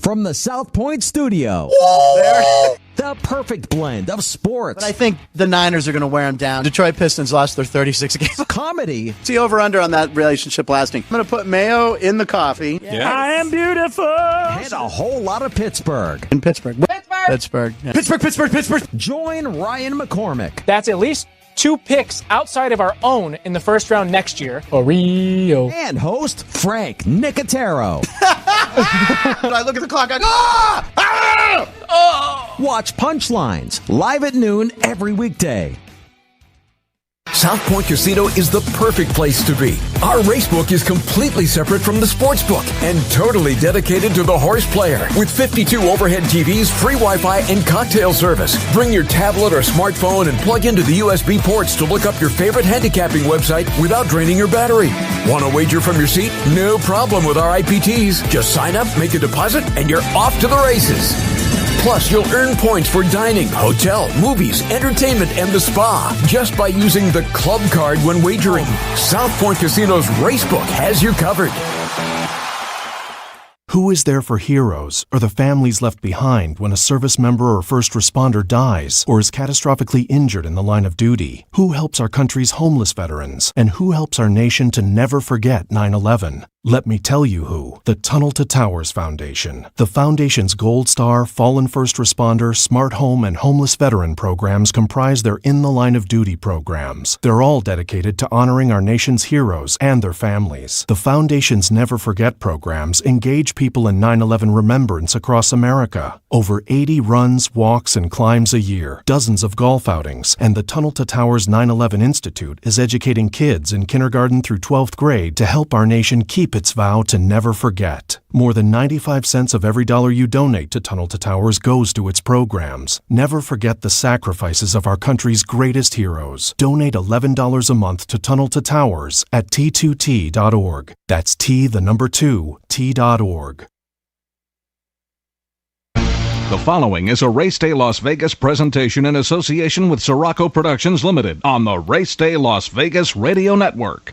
From the South Point studio, the perfect blend of sports. But I think the Niners are going to wear them down. Detroit Pistons lost their 36 games. Comedy. See over-under on that relationship lasting. I'm going to put mayo in the coffee. Yes. I am beautiful. And a whole lot of Pittsburgh. In Pittsburgh. Pittsburgh. Yeah. Pittsburgh. Join Ryan McCormick. That's at least 2 picks outside of our own in the first round next year. Oreo. And host Frank Nicotero. I look at the clock, I go, Watch Punchlines live at noon every weekday. South Point Casino is the perfect place to be. Our racebook is completely separate from the sports book and totally dedicated to the horse player. With 52 overhead TVs, free Wi-Fi, and cocktail service. Bring your tablet or smartphone and plug into the USB ports to look up your favorite handicapping website without draining your battery. Want to wager from your seat? No problem with our IPTs. Just sign up, make a deposit, and you're off to the races. Plus, you'll earn points for dining, hotel, movies, entertainment, and the spa just by using the club card when wagering. South Point Casino's Racebook has you covered. Who is there for heroes or the families left behind when a service member or first responder dies or is catastrophically injured in the line of duty? Who helps our country's homeless veterans? And who helps our nation to never forget 9/11? Let me tell you who. The Tunnel to Towers Foundation. The Foundation's Gold Star, Fallen First Responder, Smart Home, and Homeless Veteran programs comprise their In the Line of Duty programs. They're all dedicated to honoring our nation's heroes and their families. The Foundation's Never Forget programs engage people in 9/11 remembrance across America. Over 80 runs, walks, and climbs a year, dozens of golf outings, and the Tunnel to Towers 9/11 Institute is educating kids in kindergarten through 12th grade to help our nation keep its vow to never forget. More than 95 cents of every dollar you donate to Tunnel to Towers goes to its programs. Never forget the sacrifices of our country's greatest heroes. Donate $11 a month to Tunnel to Towers at T2T.org. That's T, the number 2, T.org. The following is a Race Day Las Vegas presentation in association with Siraco Productions Limited on the Race Day Las Vegas Radio Network.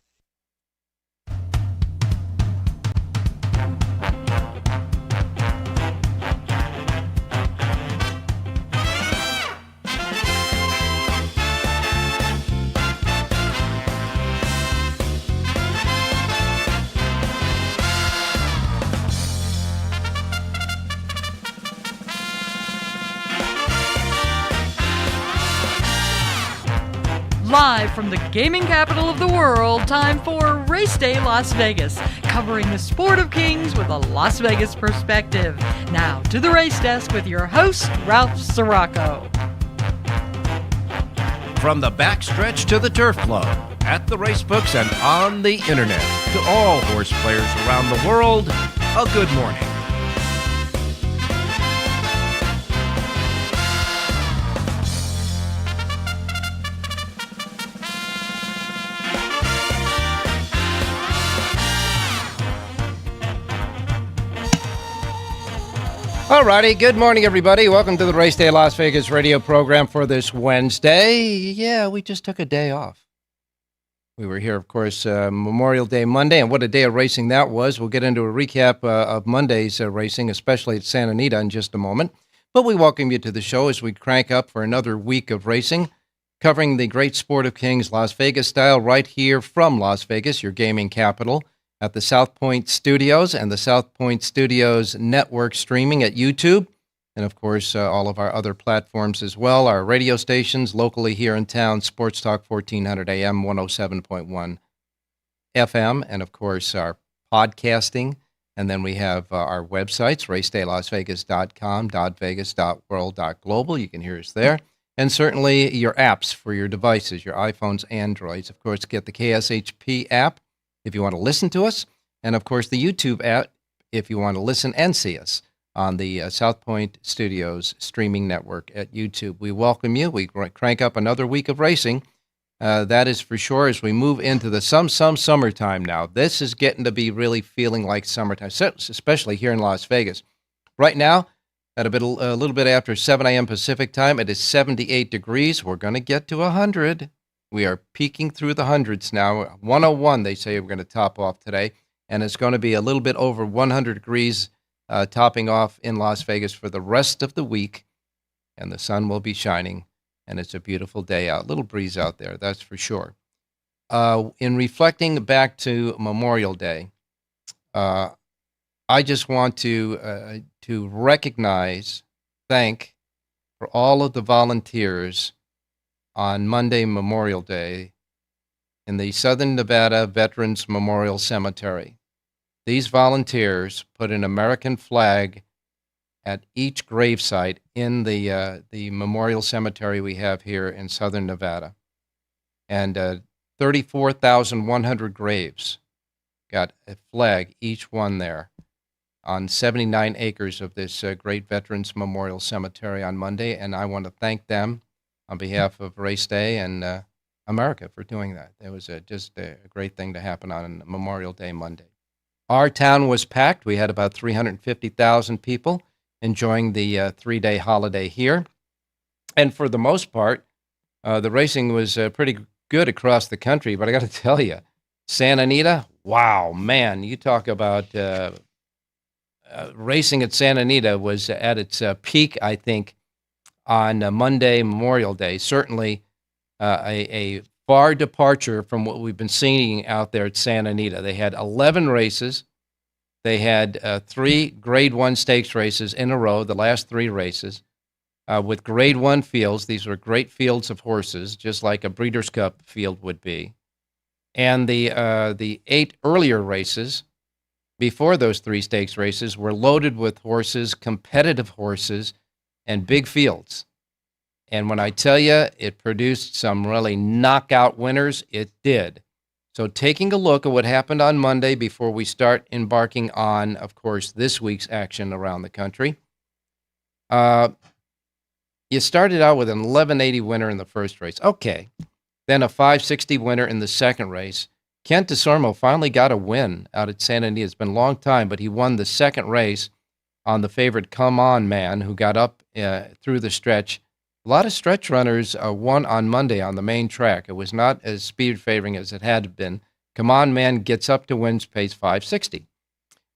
Live from the gaming capital of the world, time for Race Day Las Vegas, covering the sport of kings with a Las Vegas perspective. Now to the race desk with your host, Ralph Siraco. From the backstretch to the turf club, at the racebooks and on the internet, to all horse players around the world, a good morning. Alrighty, good morning, everybody. Welcome to the Race Day Las Vegas radio program for this Wednesday. Yeah, we just took a day off. We were here, of course, Memorial Day Monday, and what a day of racing that was. We'll get into a recap of Monday's racing, especially at Santa Anita, in just a moment. But we welcome you to the show as we crank up for another week of racing, covering the great sport of kings, Las Vegas style, right here from Las Vegas, your gaming capital, at the South Point Studios and the South Point Studios network streaming at YouTube. And, of course, all of our other platforms as well. Our radio stations locally here in town, Sports Talk 1400 AM, 107.1 FM. And, of course, our podcasting. And then we have our websites, racedaylasvegas.com, .vegas, .world, .global. You can hear us there. And certainly your apps for your devices, your iPhones, Androids. Of course, get the KSHP app if you want to listen to us, and of course the YouTube app if you want to listen and see us on the South Point Studios streaming network at YouTube. We welcome you. We crank up another week of racing. That is for sure as we move into the some summertime now. This is getting to be really feeling like summertime, especially here in Las Vegas. Right now, at a little bit after 7 a.m. Pacific time, it is 78 degrees. We're going to get to 100. We are peaking through the hundreds now. 101, they say we're going to top off today. And it's going to be a little bit over 100 degrees topping off in Las Vegas for the rest of the week, and the sun will be shining, and it's a beautiful day out. Little breeze out there, that's for sure. In reflecting back to Memorial Day, I just want to recognize, thank for all of the volunteers on Monday, Memorial Day, in the Southern Nevada Veterans Memorial Cemetery. These volunteers put an American flag at each gravesite in the memorial cemetery we have here in Southern Nevada. And 34,100 graves got a flag, each one there, on 79 acres of this great Veterans Memorial Cemetery on Monday. And I want to thank them on behalf of Race Day and America for doing that. It was just a great thing to happen on Memorial Day Monday. Our town was packed. We had about 350,000 people enjoying the 3-day holiday here. And for the most part, the racing was pretty good across the country. But I got to tell you, Santa Anita, wow, man, you talk about racing at Santa Anita was at its peak, I think, on Monday, Memorial Day. Certainly a far departure from what we've been seeing out there at Santa Anita. They had 11 races. They had 3 Grade 1 stakes races in a row, the last 3 races, with Grade 1 fields. These were great fields of horses, just like a Breeders' Cup field would be. And the 8 earlier races before those 3 stakes races were loaded with horses, competitive horses, and big fields. And when I tell you it produced some really knockout winners, it did. So taking a look at what happened on Monday before we start embarking on, of course, this week's action around the country. You started out with an 1180 winner in the first race. Okay. Then a 560 winner in the second race. Kent DeSormo finally got a win out at Santa Anita. It's been a long time, but he won the second race on the favorite Come On Man, who got up through the stretch. A lot of stretch runners won on Monday on the main track. It was not as speed favoring as it had been. Come On Man gets up to wins, pays $560.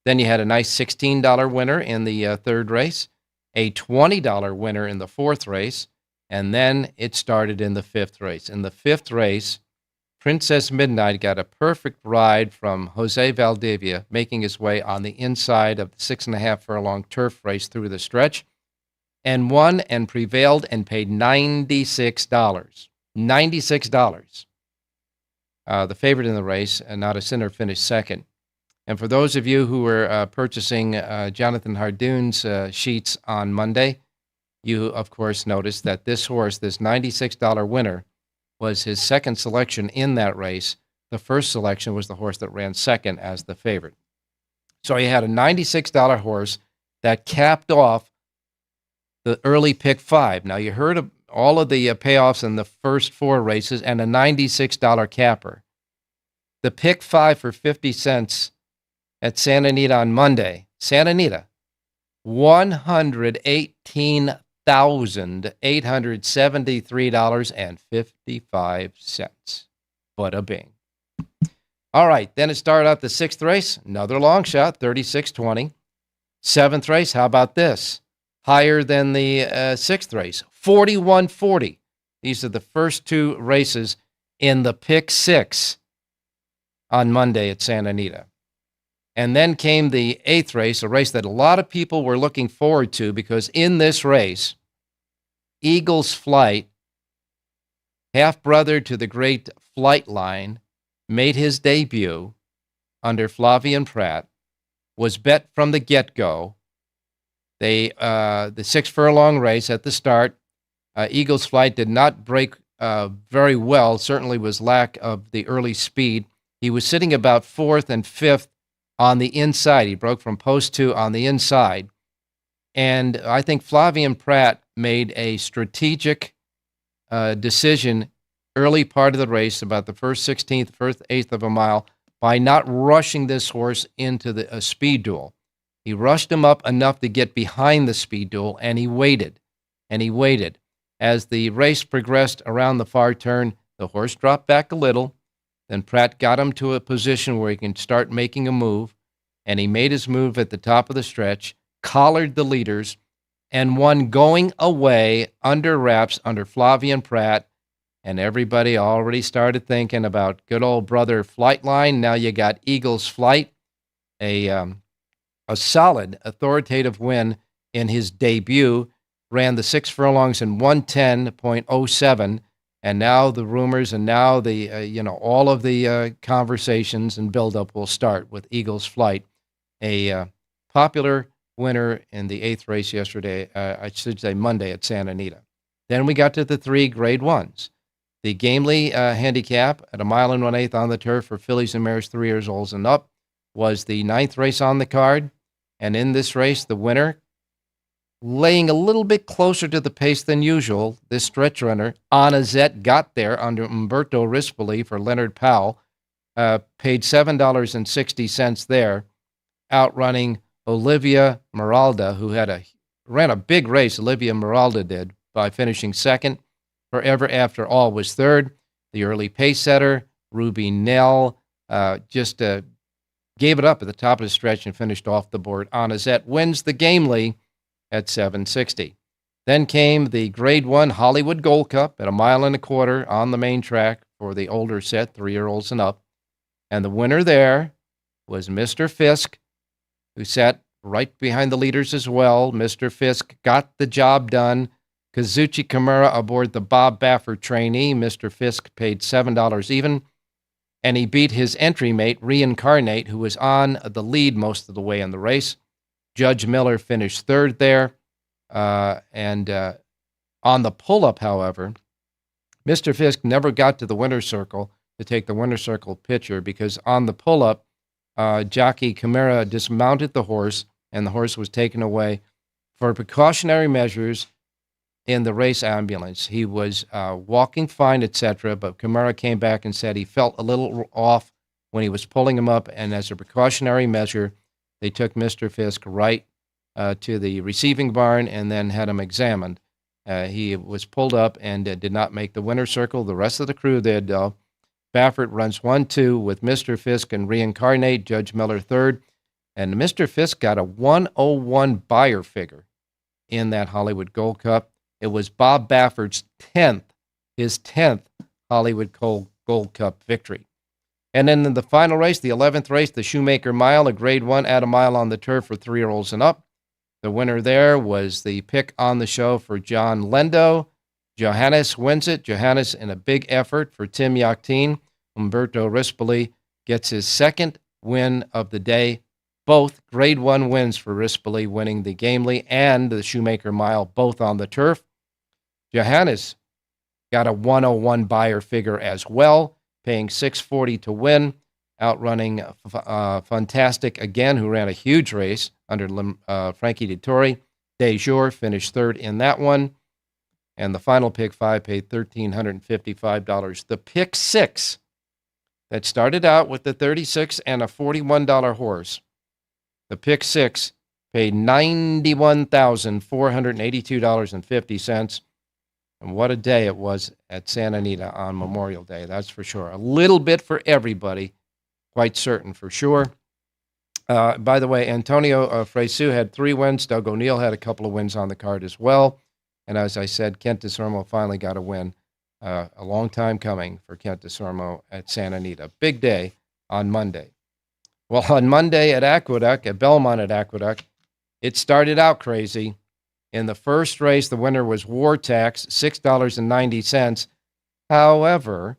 Then you had a nice $16 winner in the third race, a $20 winner in the fourth race, and then it started in the fifth race. In the fifth race, Princess Midnight got a perfect ride from Jose Valdivia, making his way on the inside of the 6.5 furlong turf race through the stretch, and won and prevailed and paid $96. $96. The favorite in the race, Not a Sinner, finished second. And for those of you who were purchasing Jonathan Hardoon's sheets on Monday, you, of course, noticed that this horse, this $96 winner, was his second selection in that race. The first selection was the horse that ran second as the favorite. So he had a $96 horse that capped off the early pick 5. Now, you heard of all of the payoffs in the first 4 races and a $96 capper. The pick 5 for 50 cents at Santa Anita on Monday. Santa Anita, $118,873.55. Bada bing. All right, then it started out the 6th race, another long shot, 36-20. 7th race, how about this? Higher than the 6th race, 41-40. These are the first 2 races in the pick 6 on Monday at Santa Anita. And then came the 8th race, a race that a lot of people were looking forward to, because in this race, Eagle's Flight, half-brother to the great Flightline, made his debut under Flavien Prat, was bet from the get-go. The 6 furlong race at the start, Eagle's Flight did not break very well, certainly was lack of the early speed. He was sitting about 4th and 5th on the inside. He broke from post 2 on the inside. And I think Flavien Prat made a strategic decision early part of the race, about the first 16th, first 8th of a mile, by not rushing this horse into a speed duel. He rushed him up enough to get behind the speed duel, and he waited. And he waited. As the race progressed around the far turn, the horse dropped back a little. Then Pratt got him to a position where he can start making a move, and he made his move at the top of the stretch, collared the leaders, and won going away under wraps under Flavien Prat. And everybody already started thinking about good old brother Flightline. Now you got Eagles Flight, a solid, authoritative win in his debut, ran the 6 furlongs in 110.07. And now the rumors and now the, all of the conversations and buildup will start with Eagles Flight, a popular winner in the 8th race yesterday, I should say Monday at Santa Anita. Then we got to the 3 Grade 1s. The Gamely handicap at 1 1/8 on the turf for fillies and mares 3 years old and up was the 9th race on the card. And in this race, the winner, laying a little bit closer to the pace than usual, this stretch runner, Anazet, got there under Umberto Rispoli for Leonard Powell, paid $7.60 there, outrunning Olivia Meralda, who ran a big race, Olivia Meralda did, by finishing second. Forever After All was third. The early pace setter, Ruby Nell, just gave it up at the top of the stretch and finished off the board. Anazet wins the Gamely at 760. Then came the Grade 1 Hollywood Gold Cup at 1 1/4 on the main track for the older set, 3-year-olds and up. And the winner there was Mr. Fisk, who sat right behind the leaders as well. Mr. Fisk got the job done. Kazuchi Kimura aboard the Bob Baffert trainee. Mr. Fisk paid $7 even. And he beat his entry mate, Reincarnate, who was on the lead most of the way in the race. Judge Miller finished third there. And on the pull-up, however, Mr. Fisk never got to the winner's circle to take the winner's circle picture because on the pull-up, jockey Kimura dismounted the horse, and the horse was taken away for precautionary measures in the race ambulance. He was walking fine, etc., but Kimura came back and said he felt a little off when he was pulling him up, and as a precautionary measure, they took Mr. Fisk right to the receiving barn and then had him examined. He was pulled up and did not make the winner's circle. The rest of the crew did, though. Baffert runs 1-2 with Mr. Fisk and Reincarnate, Judge Miller third. And Mr. Fisk got a 101 buyer figure in that Hollywood Gold Cup. It was Bob Baffert's 10th Hollywood Gold Cup victory. And then in the final race, the 11th race, the Shoemaker Mile, a Grade 1 at a mile on the turf for 3-year-olds and up. The winner there was the pick on the show for John Lendo. Johannes wins it. Johannes in a big effort for Tim Yakteen. Umberto Rispoli gets his second win of the day. Both Grade 1 wins for Rispoli, winning the Gamely and the Shoemaker Mile, both on the turf. Johannes got a 101 buyer figure as well, paying $640 to win, outrunning Fantastic again, who ran a huge race under Frankie Dettori. De Jour finished third in that one. And the final pick 5 paid $1,355. The pick 6 that started out with the $36 and a $41 horse, the pick 6 paid $91,482.50. And what a day it was at Santa Anita on Memorial Day, that's for sure. A little bit for everybody, quite certain for sure. By the way, Antonio Fresu had 3 wins. Doug O'Neill had a couple of wins on the card as well. And as I said, Kent DeSormo finally got a win. A long time coming for Kent DeSormo at Santa Anita. Big day on Monday. Well, on Monday at Aqueduct, at Belmont at Aqueduct, it started out crazy. In the first race, the winner was War Tax, $6.90. However,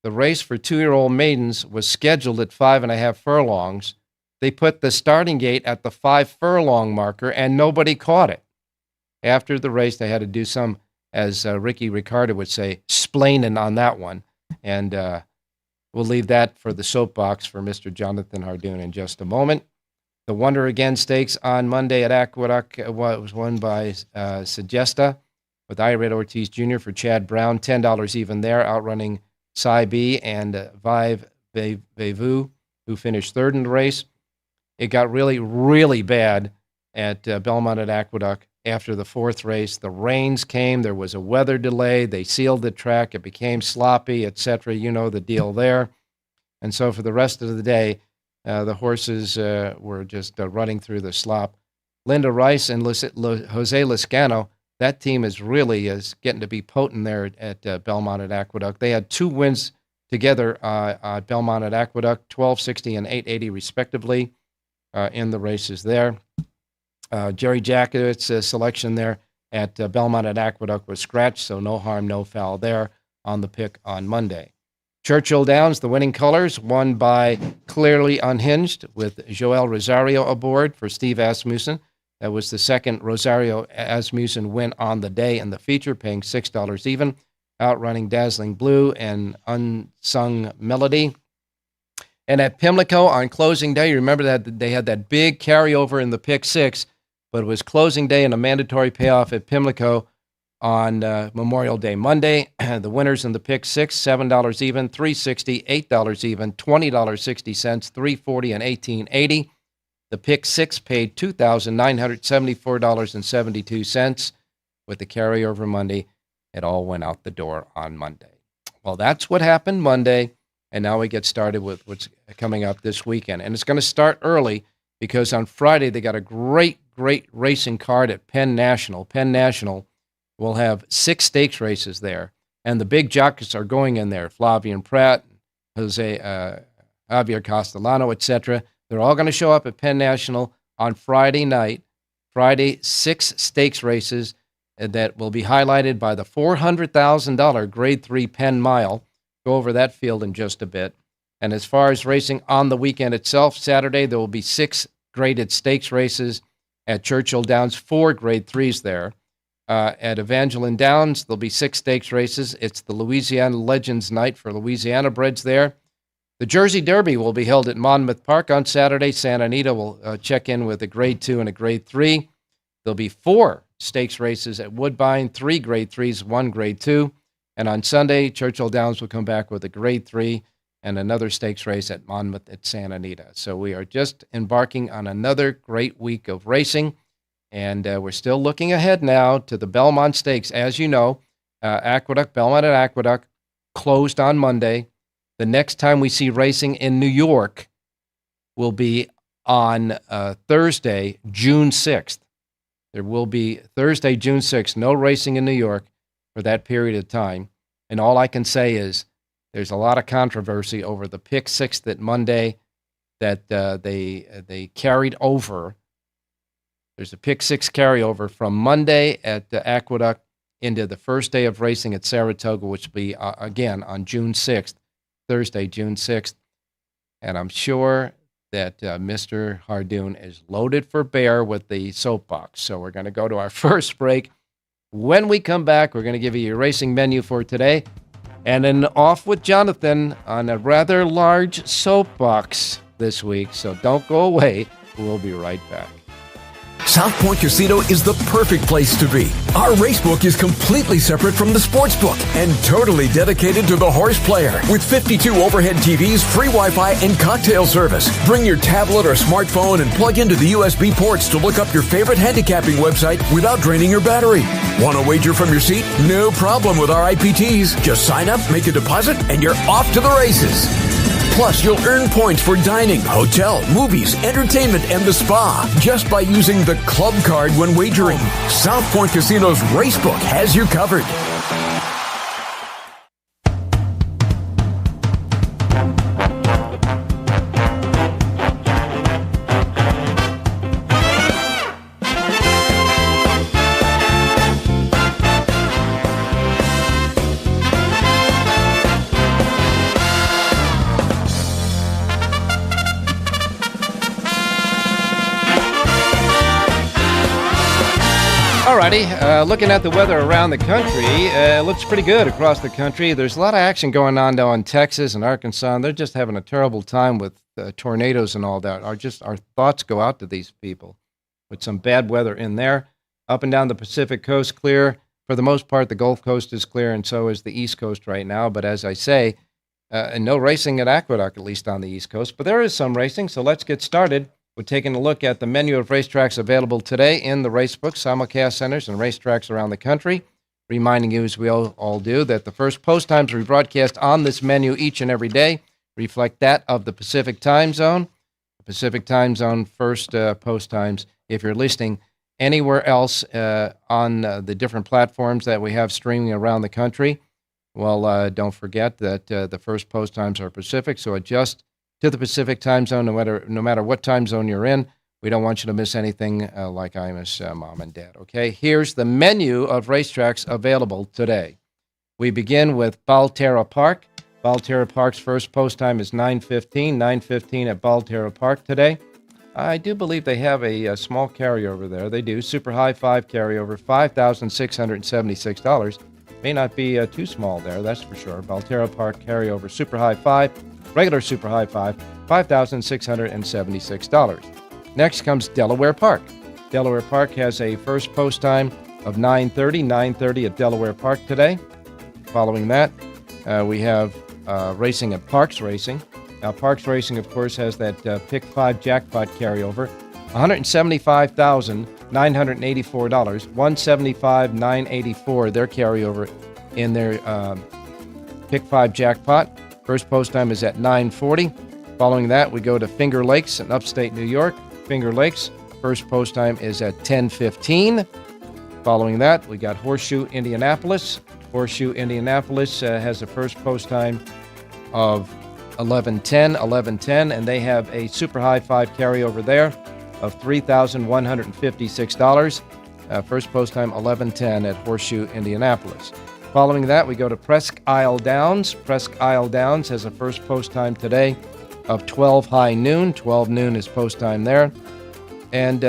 the race for 2-year-old maidens was scheduled at 5.5 furlongs. They put the starting gate at the 5 furlong marker, and nobody caught it. After the race, they had to do some, as Ricky Ricardo would say, splaining on that one. And we'll leave that for the soapbox for Mr. Jonathan Hardoon in just a moment. The Wonder Again Stakes on Monday at Aqueduct was won by Sagesta with Irad Ortiz Jr. for Chad Brown, $10 even there, outrunning Cy B and Vive Vevu, who finished third in the race. It got really, really bad at Belmont at Aqueduct after the 4th race. The rains came. There was a weather delay. They sealed the track. It became sloppy, etc. You know the deal there. And so for the rest of the day, the horses were just running through the slop. Linda Rice and Jose Lascano. That team is getting to be potent there at Belmont at Aqueduct. They had 2 wins together at Belmont at Aqueduct, 1260 and 880 respectively in the races there. Jerry Jackett's selection there at Belmont at Aqueduct was scratched, so no harm, no foul there on the pick on Monday. Churchill Downs, the winning colors, won by Clearly Unhinged with Joel Rosario aboard for Steve Asmussen. That was the second Rosario Asmussen win on the day in the feature, paying $6 even, outrunning Dazzling Blue and Unsung Melody. And at Pimlico on closing day, you remember that they had that big carryover in the pick 6, but it was closing day and a mandatory payoff at Pimlico on Memorial Day Monday. The winners in the pick 6, $7 even, $3.60, $8 even, $20.60, $3.40, and $18.80. The pick 6 paid $2,974.72 with the carryover Monday. It all went out the door on Monday. Well, that's what happened Monday, and now we get started with what's coming up this weekend. And it's going to start early because on Friday they got a great racing card at Penn National. Penn National will have 6 stakes races there, and the big jockeys are going in there. Flavian Pratt, Javier Castellano, etc. They're all going to show up at Penn National on Friday night. Friday, 6 stakes races that will be highlighted by the $400,000 Grade 3 Penn Mile. Go over that field in just a bit. And as far as racing on the weekend itself, Saturday there will be 6 graded stakes races at Churchill Downs, 4 Grade 3s there. At Evangeline Downs, there'll be 6 stakes races. It's the Louisiana Legends Night for Louisiana breds there. The Jersey Derby will be held at Monmouth Park on Saturday. Santa Anita will check in with a Grade 2 and a Grade 3. There'll be 4 stakes races at Woodbine, 3 Grade 3s, 1 Grade 2. And on Sunday, Churchill Downs will come back with a Grade 3 and another stakes race at Monmouth at Santa Anita. So we are just embarking on another great week of racing. And we're still looking ahead now to the Belmont Stakes. As you know, Belmont at Aqueduct closed on Monday. The next time we see racing in New York will be on Thursday, June 6th. There will be Thursday, June 6th, no racing in New York for that period of time. And all I can say is there's a lot of controversy over the pick 6 that Monday that they carried over. There's a pick 6 carryover from Monday at the Aqueduct into the first day of racing at Saratoga, which will be, again, on June 6th, Thursday, June 6th. And I'm sure that Mr. Hardoon is loaded for bear with the soapbox. So we're going to go to our first break. When we come back, we're going to give you your racing menu for today. And then off with Jonathan on a rather large soapbox this week. So don't go away. We'll be right back. South Point Casino is the perfect place to be. Our racebook is completely separate from the sportsbook and totally dedicated to the horse player. With 52 overhead TVs, free Wi-Fi, and cocktail service. Bring your tablet or smartphone and plug into the USB ports to look up your favorite handicapping website without draining your battery. Want to wager from your seat? No problem with our IPTs. Just sign up, make a deposit, and you're off to the races. Plus, you'll earn points for dining, hotel, movies, entertainment, and the spa just by using the club card when wagering. South Point Casino's Racebook has you covered. Alrighty, looking at the weather around the country, it looks pretty good across the country. There's a lot of action going on down in Texas and Arkansas, and they're just having a terrible time with tornadoes and all that. Our thoughts go out to these people with some bad weather in there. Up and down the Pacific Coast, clear. For the most part, the Gulf Coast is clear, and so is the East Coast right now. But as I say, no racing at Aqueduct, at least on the East Coast. But there is some racing, so let's get started. We're taking a look at the menu of racetracks available today in the Racebook, simulcast centers, and racetracks around the country. Reminding you, as we all do, that the first post times we broadcast on this menu each and every day reflect that of the Pacific Time Zone. The Pacific Time Zone first post times If you're listening anywhere else on the different platforms that we have streaming around the country, well, don't forget that the first post times are Pacific, so adjust to the Pacific time zone no matter what time zone you're in. We don't want you to miss anything like I miss Mom and Dad, okay? Here's the menu of racetracks available today. We begin with Balterra Park. Balterra Park's first post time is 9:15 at Balterra Park today. I do believe they have a small carryover there. They do. Super High 5 carryover, $5,676. May not be too small there, that's for sure. Balterra Park carryover, Super High 5, regular Super High 5, $5,676. Next comes Delaware Park. Delaware Park has a first post time of 9:30 at Delaware Park today. Following that, we have racing at Parks Racing. Now, Parks Racing, of course, has that Pick 5 jackpot carryover, $175,984, $175,984, their carryover in their Pick 5 jackpot. First post time is at 9:40. Following that, we go to Finger Lakes in upstate New York. Finger Lakes, first post time is at 10:15. Following that, we got Horseshoe, Indianapolis. Horseshoe, Indianapolis has a first post time of 11:10, and they have a Super High 5 carryover there of $3,156. First post time 11:10 at Horseshoe, Indianapolis. Following that, we go to Presque Isle Downs. Presque Isle Downs has a first post time today of 12 high noon. 12 noon is post time there. And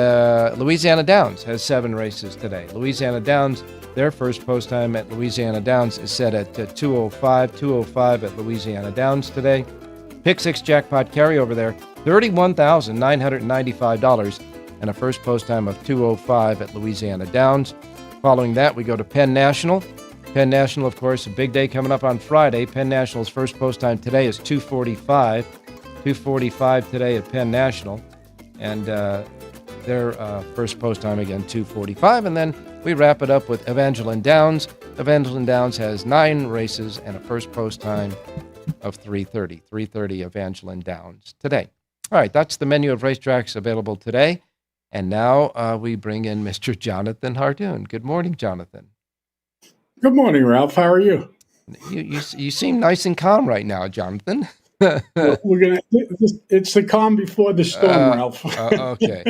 Louisiana Downs has 7 races today. Louisiana Downs, their first post time at Louisiana Downs is set at 2:05 at Louisiana Downs today. Pick 6 jackpot carryover there, $31,995, and a first post time of 2:05 at Louisiana Downs. Following that, we go to Penn National. Penn National, of course, a big day coming up on Friday. Penn National's first post time today is 2:45. 2:45 today at Penn National. And their first post time, again, 2:45. And then we wrap it up with Evangeline Downs. Evangeline Downs has 9 races and a first post time of 3:30. 3:30 Evangeline Downs today. All right, that's the menu of racetracks available today. And now we bring in Mr. Jonathan Hardoon. Good morning, Jonathan. Good morning, Ralph. How are you? You seem nice and calm right now, Jonathan. It's the calm before the storm, Ralph. Okay.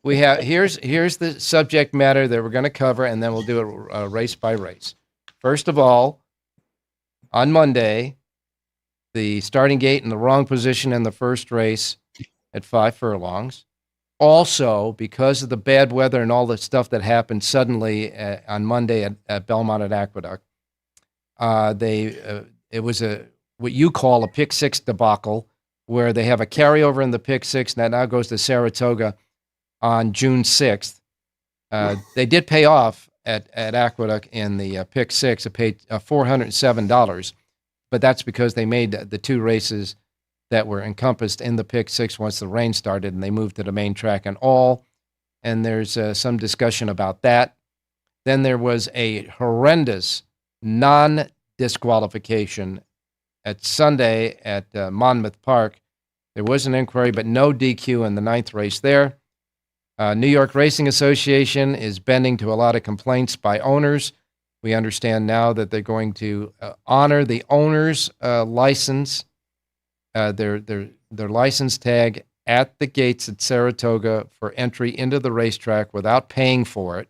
We have here's the subject matter that we're going to cover, and then we'll do it race by race. First of all, on Monday, the starting gate in the wrong position in the first race at 5 furlongs. Also, because of the bad weather and all the stuff that happened suddenly on Monday at Belmont at Aqueduct, it was what you call a pick 6 debacle, where they have a carryover in the pick 6 that now goes to Saratoga on June 6th. They did pay off at Aqueduct in the pick 6. It paid $407, but that's because they made the 2 races that were encompassed in the pick 6 once the rain started, and they moved to the main track and all. And there's some discussion about that. Then there was a horrendous non-disqualification at Sunday at Monmouth Park. There was an inquiry, but no DQ in the 9th race there. New York Racing Association is bending to a lot of complaints by owners. We understand now that they're going to honor the owner's license, their license tag at the gates at Saratoga for entry into the racetrack without paying for it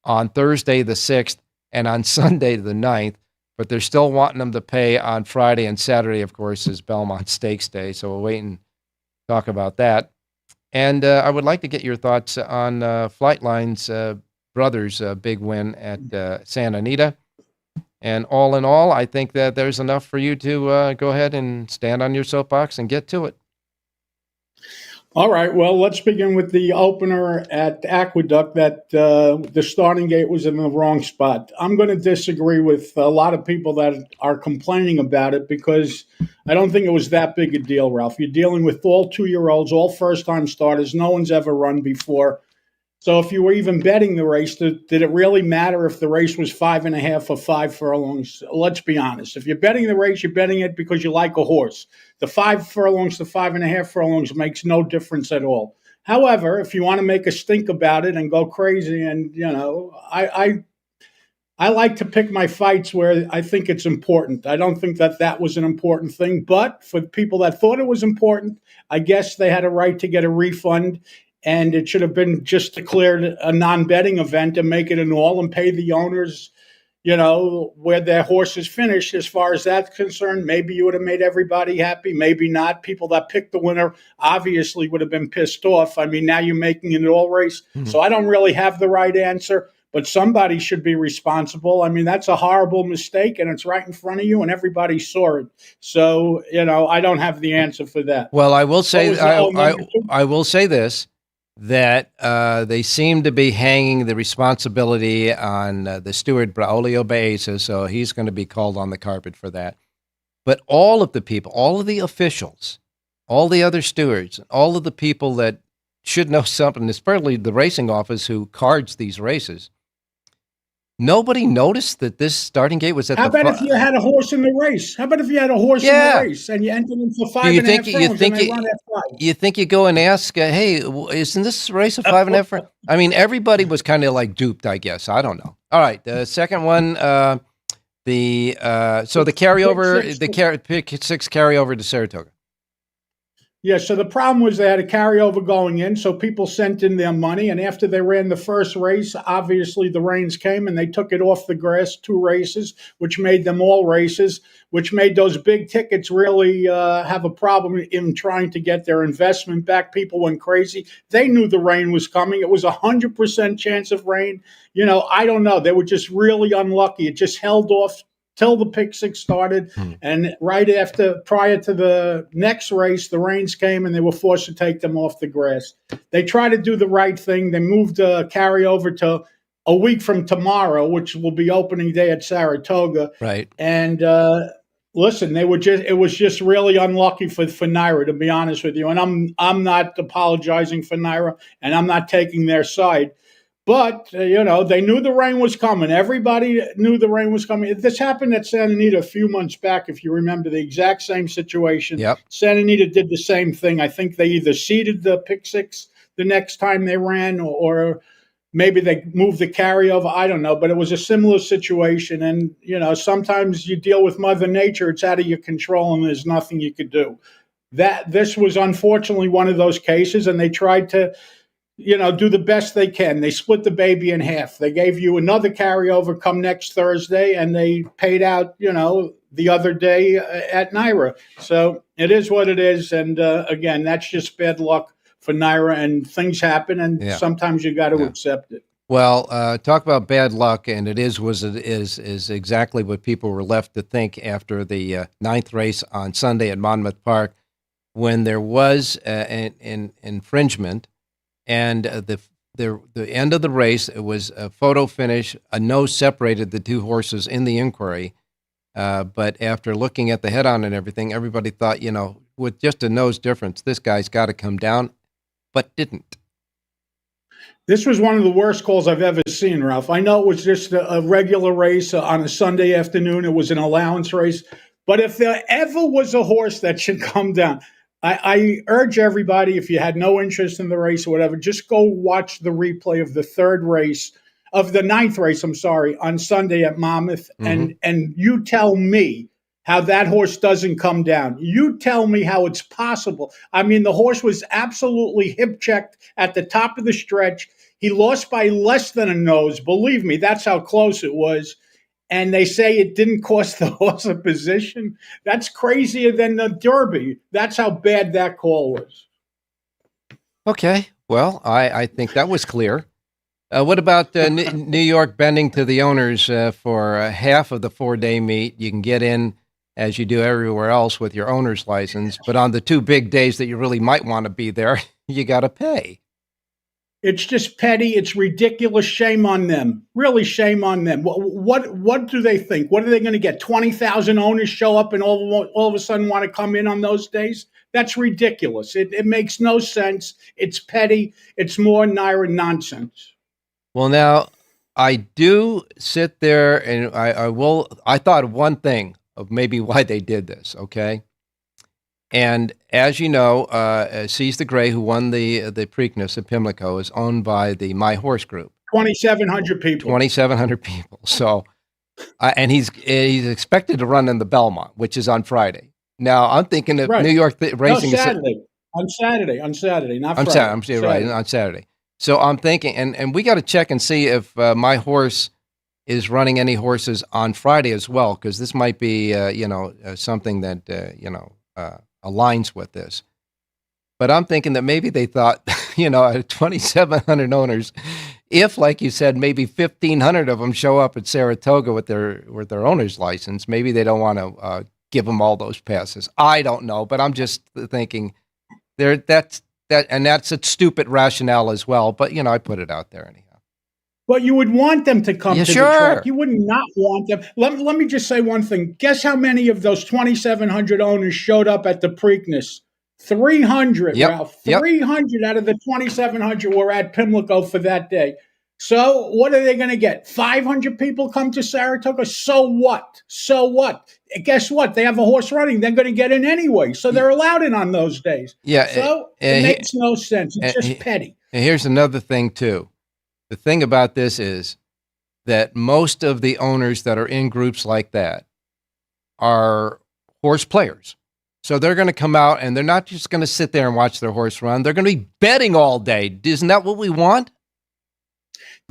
on Thursday the 6th and on Sunday the 9th. But they're still wanting them to pay on Friday, and Saturday, of course, is Belmont Stakes Day. So we'll wait and talk about that. And I would like to get your thoughts on Flightline's brothers' big win at Santa Anita. And all in all, I think that there's enough for you to go ahead and stand on your soapbox and get to it. All right, well, let's begin with the opener at Aqueduct, that the starting gate was in the wrong spot. I'm going to disagree with a lot of people that are complaining about it, because I don't think it was that big a deal, Ralph. You're dealing with all 2-year-olds, all first-time starters. No one's ever run before. So if you were even betting the race, did it really matter if the race was 5.5 or 5 furlongs? Let's be honest. If you're betting the race, you're betting it because you like a horse. The 5 furlongs to 5.5 furlongs makes no difference at all. However, if you want to make a stink about it and go crazy, and I like to pick my fights where I think it's important. I don't think that was an important thing, but for the people that thought it was important, I guess they had a right to get a refund, and it should have been just declared a non-betting event and make it an all and pay the owners, where their horses finished. As far as that's concerned, maybe you would have made everybody happy, maybe not. People that picked the winner obviously would have been pissed off. I mean, now you're making it an all race. So I don't really have the right answer, but somebody should be responsible. I mean, that's a horrible mistake, and it's right in front of you, and everybody saw it. So, I don't have the answer for that. Well, I will say, I will say this, that they seem to be hanging the responsibility on the steward, Braulio Baeza, so he's going to be called on the carpet for that. But all of the people, all of the officials, all the other stewards, all of the people that should know something, especially the racing office who cards these races, nobody noticed that this starting gate was at How about if you had a horse in the race? How about if you had a horse in the race and you entered into 5.5 rounds and they run at 5? You think you go and ask, hey, isn't this race a 5.5 round? I mean, everybody was kind of like duped, I guess. I don't know. All right, the second one, the carryover, pick 6 carryover to Saratoga. Yeah, so the problem was they had a carryover going in, so people sent in their money, and after they ran the first race, obviously the rains came and they took it off the grass, 2 races, which made them all races, which made those big tickets really have a problem in trying to get their investment back. People went crazy. They knew the rain was coming. It was 100% chance of rain. I don't know. They were just really unlucky. It just held off till the pick 6 started, and prior to the next race, the rains came and they were forced to take them off the grass. They tried to do the right thing. They moved carryover to a week from tomorrow, which will be opening day at Saratoga. Right. And listen, it was just really unlucky for Naira, to be honest with you. And I'm not apologizing for Naira, and I'm not taking their side. But, they knew the rain was coming. Everybody knew the rain was coming. This happened at Santa Anita a few months back, if you remember, the exact same situation. Yep. Santa Anita did the same thing. I think they either seeded the pick 6 the next time they ran, or maybe they moved the carryover. I don't know. But it was a similar situation. And, sometimes you deal with Mother Nature. It's out of your control, and there's nothing you could do. This was unfortunately one of those cases, and they tried to do the best they can. They split the baby in half. They gave you another carryover come next Thursday, and they paid out, the other day at Naira. So it is what it is. And again, that's just bad luck for Naira, and things happen, and sometimes you got to accept it. Well, talk about bad luck, and it is exactly what people were left to think after the 9th race on Sunday at Monmouth Park, when there was an infringement. And the end of the race, it was a photo finish. A nose separated the 2 horses in the inquiry. But after looking at the head-on and everything, everybody thought, with just a nose difference, this guy's got to come down, but didn't. This was one of the worst calls I've ever seen, Ralph. I know it was just a regular race on a Sunday afternoon. It was an allowance race. But if there ever was a horse that should come down, I urge everybody, if you had no interest in the race or whatever, just go watch the replay of the 9th race, on Sunday at Monmouth. And you tell me how that horse doesn't come down. You tell me how it's possible. I mean, the horse was absolutely hip-checked at the top of the stretch. He lost by less than a nose. Believe me, that's how close it was. And they say it didn't cost the horse a position. That's crazier than the Derby. That's how bad that call was. Okay. Well, I think that was clear. What about New York bending to the owners for half of the 4-day meet? You can get in, as you do everywhere else, with your owner's license. But on the 2 big days that you really might want to be there, you got to pay. It's just petty. It's ridiculous. Shame on them. Really, shame on them. What do they think? What are they going to get? 20,000 owners show up and all of a sudden want to come in on those days? That's ridiculous. It makes no sense. It's petty. It's more Naira nonsense. Well, now, I do sit there and I thought of one thing of maybe why they did this, okay? And as you know, Seize the Gray, who won the Preakness at Pimlico, is owned by the My Horse Group. 2,700 people. 2,700 people. So, and he's expected to run in the Belmont, which is on Friday. Now, I'm thinking of New York racing. No, Saturday. On Saturday, not Friday. I'm saying right, on Saturday. So I'm thinking, and we got to check and see if My Horse is running any horses on Friday as well, because this might be, something that, aligns with this. But I'm thinking that maybe they thought, 2,700 owners, if, like you said, maybe 1,500 of them show up at Saratoga with their owner's license, maybe they don't want to give them all those passes. I don't know, but I'm just thinking that's a stupid rationale as well. But I put it out there anyhow. But you would want them to come to sure. the track. You would not want them. Let me just say one thing. Guess how many of those 2,700 owners showed up at the Preakness? 300, yep. Ralph. 300 out of the 2,700 were at Pimlico for that day. So what are they going to get? 500 people come to Saratoga? So what? Guess what? They have a horse running. They're going to get in anyway. So they're allowed in on those days. Yeah. So it makes no sense. It's just petty. And here's another thing, too. The thing about this is that most of the owners that are in groups like that are horse players. So they're going to come out and they're not just going to sit there and watch their horse run. They're going to be betting all day. Isn't that what we want?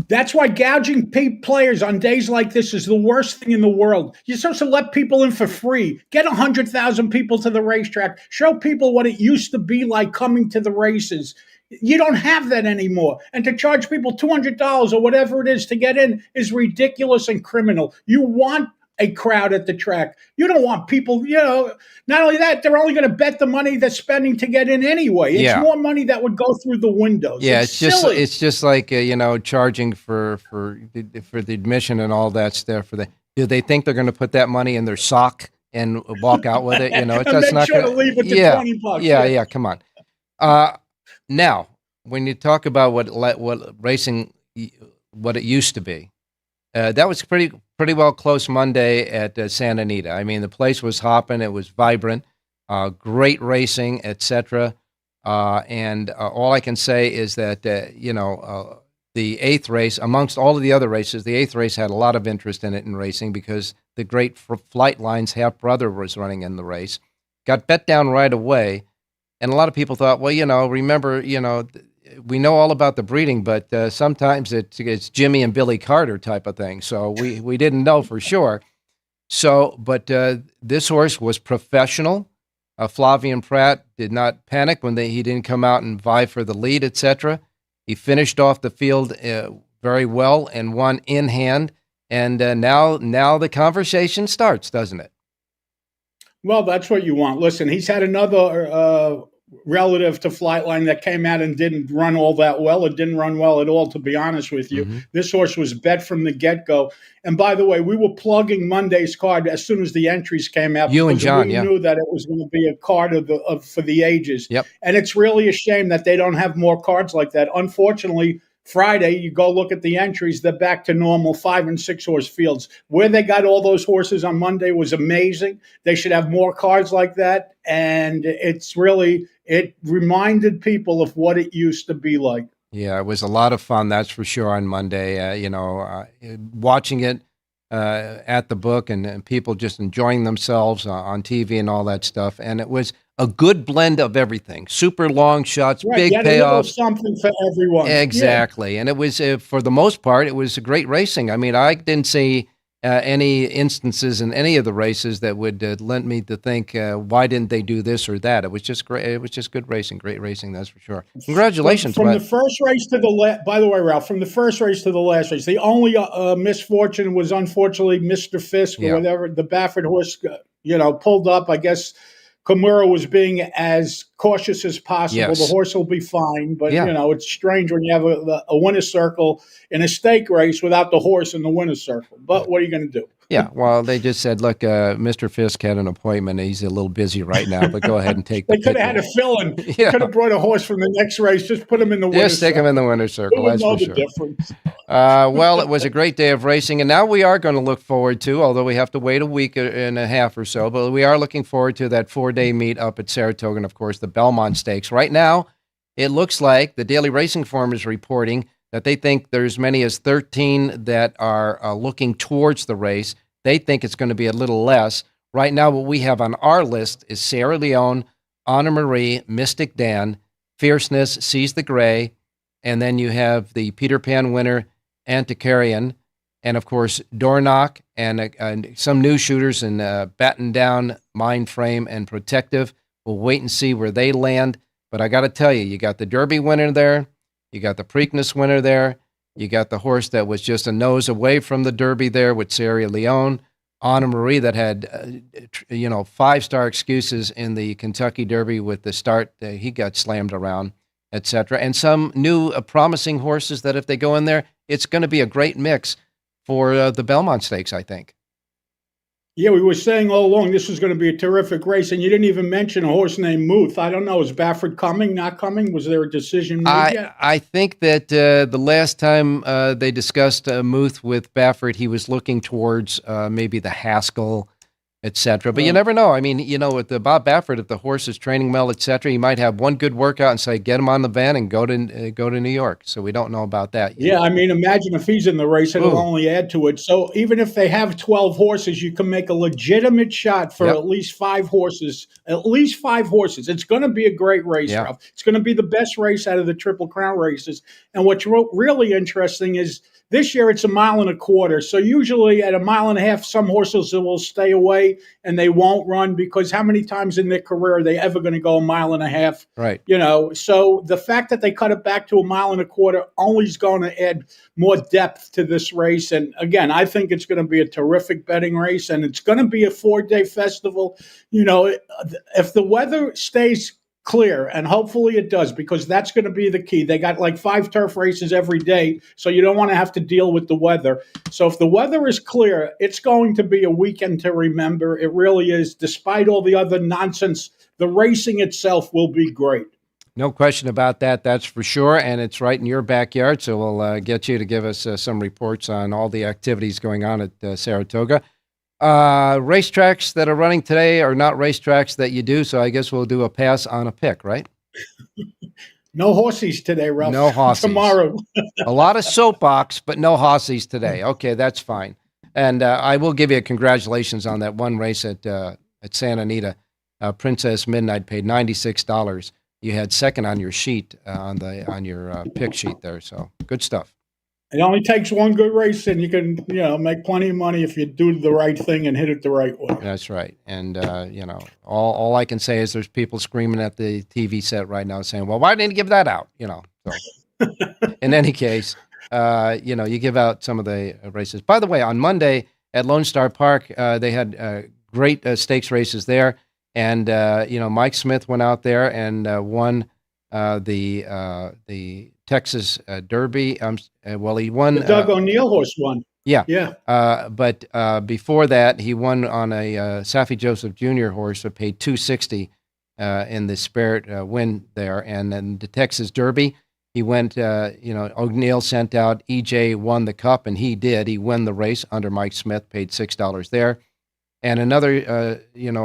That's why gouging players on days like this is the worst thing in the world. You're supposed to let people in for free. Get 100,000 people to the racetrack. Show people what it used to be like coming to the races. You don't have that anymore. And to charge people $200 or whatever it is to get in is ridiculous and criminal. You want a crowd at the track. You don't want people, not only that, they're only going to bet the money they're spending to get in anyway. It's more money that would go through the windows. Yeah, it's silly. It's just like, charging for the admission and all that stuff. Do they think they're going to put that money in their sock and walk out with it? That's not going to leave it to $20. Yeah, come on. Now, when you talk about what racing, what it used to be, that was pretty well close Monday at Santa Anita. I mean, the place was hopping. It was vibrant, great racing, etc. And all I can say is that, the eighth race, amongst all of the other races, the eighth race had a lot of interest in it in racing because the great Flight Line's half-brother was running in the race. Got bet down right away. And a lot of people thought, well, remember, we know all about the breeding, but sometimes it's Jimmy and Billy Carter type of thing. So we didn't know for sure. So, but this horse was professional. Flavian Pratt did not panic when he didn't come out and vie for the lead, etc. He finished off the field very well and won in hand. And now the conversation starts, doesn't it? Well, that's what you want. Listen, he's had another relative to Flightline that came out and didn't run all that well. It didn't run well at all, to be honest with you. Mm-hmm. This horse was bet from the get-go. And by the way, we were plugging Monday's card as soon as the entries came out. You and John, we knew that it was going to be a card for the ages. Yep. And it's really a shame that they don't have more cards like that. Unfortunately, Friday, you go look at the entries, they're back to normal 5 and 6 horse fields. Where they got all those horses on Monday was amazing. They should have more cards like that. And it reminded people of what it used to be like. Yeah, it was a lot of fun, that's for sure, on Monday. Watching it at the book and people just enjoying themselves on TV and all that stuff. And it was a good blend of everything. Super long shots, right, big payoffs. Something for everyone. Exactly. Yeah. And it was, for the most part, it was a great racing. I mean, I didn't see any instances in any of the races that would lend me to think, why didn't they do this or that? It was just great. It was just good racing, great racing, that's for sure. Congratulations. From the first race to the last, by the way, Ralph, from the first race to the last race, the only misfortune was unfortunately Mr. Fisk or whatever, the Baffert horse, pulled up. I guess Kimura was being as cautious as possible. Yes. The horse will be fine, but Yeah. it's strange when you have a winner's circle in a stake race without the horse in the winner's circle. But what are you going to do? Yeah, well, they just said, look, Mr. Fisk had an appointment. He's a little busy right now, but go ahead and take the They could have had a fill-in. Yeah. Could have brought a horse from the next race. Just put him in the winner's Just stick him circle. in the winner's circle, Who would that's know for the sure. difference? Well, it was a great day of racing, and now we are going to look forward to, although we have to wait a week and a half or so, but we are looking forward to that 4-day meet up at Saratoga and, of course, the Belmont Stakes. Right now, it looks like the Daily Racing Form is reporting that they think there's as many as 13 that are looking towards the race. They think it's going to be a little less. Right now, what we have on our list is Sierra Leone, Anna Marie, Mystic Dan, Fierceness, Seize the Gray, and then you have the Peter Pan winner, Antiquarian, and of course, Dornock, and some new shooters in Batten Down, Mindframe, and Protective. We'll wait and see where they land. But I got to tell you, you got the Derby winner there, you got the Preakness winner there, you got the horse that was just a nose away from the Derby there with Sierra Leone, Anna Marie that had, 5-star excuses in the Kentucky Derby with the start. He got slammed around, etc. And some new promising horses that if they go in there, it's going to be a great mix for the Belmont Stakes, I think. Yeah, we were saying all along this was going to be a terrific race, and you didn't even mention a horse named Muth. I don't know. Is Baffert coming, not coming? Was there a decision made yet? I think that the last time they discussed Muth with Baffert, he was looking towards maybe the Haskell, etc. But you never know. I mean, with the Bob Baffert, if the horse is training well, etc., he might have one good workout and say, get him on the van and go to New York. So we don't know about that yet. Yeah, I mean, imagine if he's in the race, it'll only add to it. So even if they have 12 horses, you can make a legitimate shot for at least 5 horses. At least 5 horses. It's going to be a great race, Ralph. It's going to be the best race out of the Triple Crown races. And what's really interesting is this year it's 1.25 miles. So usually at 1.5 miles, some horses will stay away and they won't run because how many times in their career are they ever going to go 1.5 miles? Right. So the fact that they cut it back to 1.25 miles only is going to add more depth to this race. And again, I think it's going to be a terrific betting race and it's going to be a 4-day festival. If the weather stays clear, and hopefully it does, because that's going to be the key. They got like 5 turf races every day, so you don't want to have to deal with the weather. So if the weather is clear, it's going to be a weekend to remember. It really is. Despite all the other nonsense, the racing itself will be great. No question about that. That's for sure. And it's right in your backyard. So we'll get you to give us some reports on all the activities going on at Saratoga. Racetracks that are running today are not racetracks that you do, so I guess we'll do a pass on a pick, right? No horsies today, Ralph. No horsies. Tomorrow. A lot of soapbox, but no horsies today. Okay, that's fine. And I will give you a congratulations on that one race at Santa Anita. Princess Midnight paid $96. You had second on your sheet, on your pick sheet there, so good stuff. It only takes one good race, and you can, make plenty of money if you do the right thing and hit it the right way. That's right. And, all I can say is there's people screaming at the TV set right now saying, well, why didn't you give that out? So in any case, you give out some of the races. By the way, on Monday at Lone Star Park, they had great stakes races there. And, Mike Smith went out there and won the Texas Derby. He won. The Doug O'Neill horse won. Yeah. But before that, he won on a Safi Joseph Jr. horse that paid $260 in the Spirit win there. And then the Texas Derby, he went, O'Neill sent out, EJ won the Cup, and he did. He won the race under Mike Smith, paid $6 there. And another,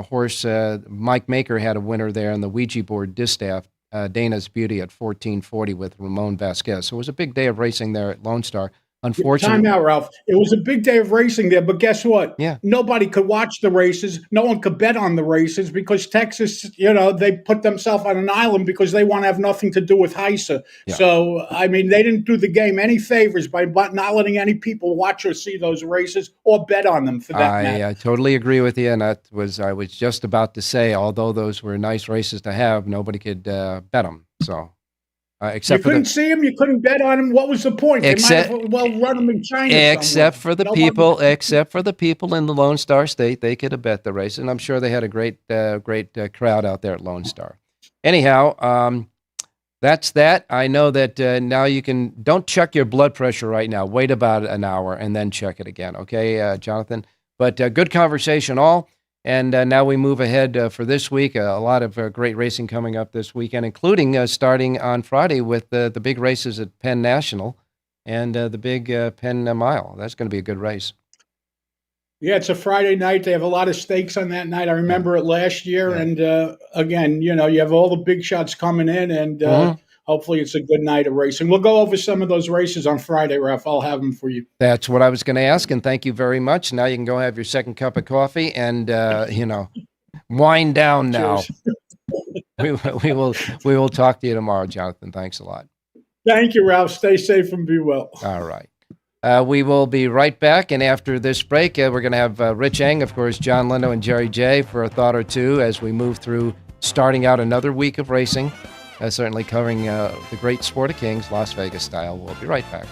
horse, Mike Maker had a winner there in the Ouija board distaff. Dana's Beauty at 1440 with Ramon Vasquez. So it was a big day of racing there at Lone Star. Unfortunately, time out, Ralph. It was a big day of racing there, but guess what? Yeah. Nobody could watch the races. No one could bet on the races because Texas, they put themselves on an island because they want to have nothing to do with HISA. Yeah. So, I mean, they didn't do the game any favors by not letting any people watch or see those races or bet on them for that matter. I totally agree with you. And I was just about to say, although those were nice races to have, nobody could bet them. So. Except you couldn't see them, you couldn't bet on them. What was the point? They might have run them in China. Except for the people in the Lone Star State, they could have bet the race, and I'm sure they had a great crowd out there at Lone Star. Anyhow, that's that. I know that now don't check your blood pressure right now. Wait about an hour and then check it again. Okay, Jonathan? But good conversation all. And now we move ahead for this week. A lot of great racing coming up this weekend, including starting on Friday with the big races at Penn National and the big Penn Mile. That's going to be a good race. Yeah, it's a Friday night. They have a lot of stakes on that night. I remember it last year. Yeah. And again, you have all the big shots coming in, and hopefully it's a good night of racing. We'll go over some of those races on Friday, Ralph. I'll have them for you. That's what I was going to ask, and thank you very much. Now you can go have your second cup of coffee and, wind down now. we will talk to you tomorrow, Jonathan. Thanks a lot. Thank you, Ralph. Stay safe and be well. All right. We will be right back, and after this break, we're going to have Rich Eng, of course, John Lindo, and Jerry J for a thought or two as we move through starting out another week of racing, certainly covering the great Sport of Kings, Las Vegas style. We'll be right back.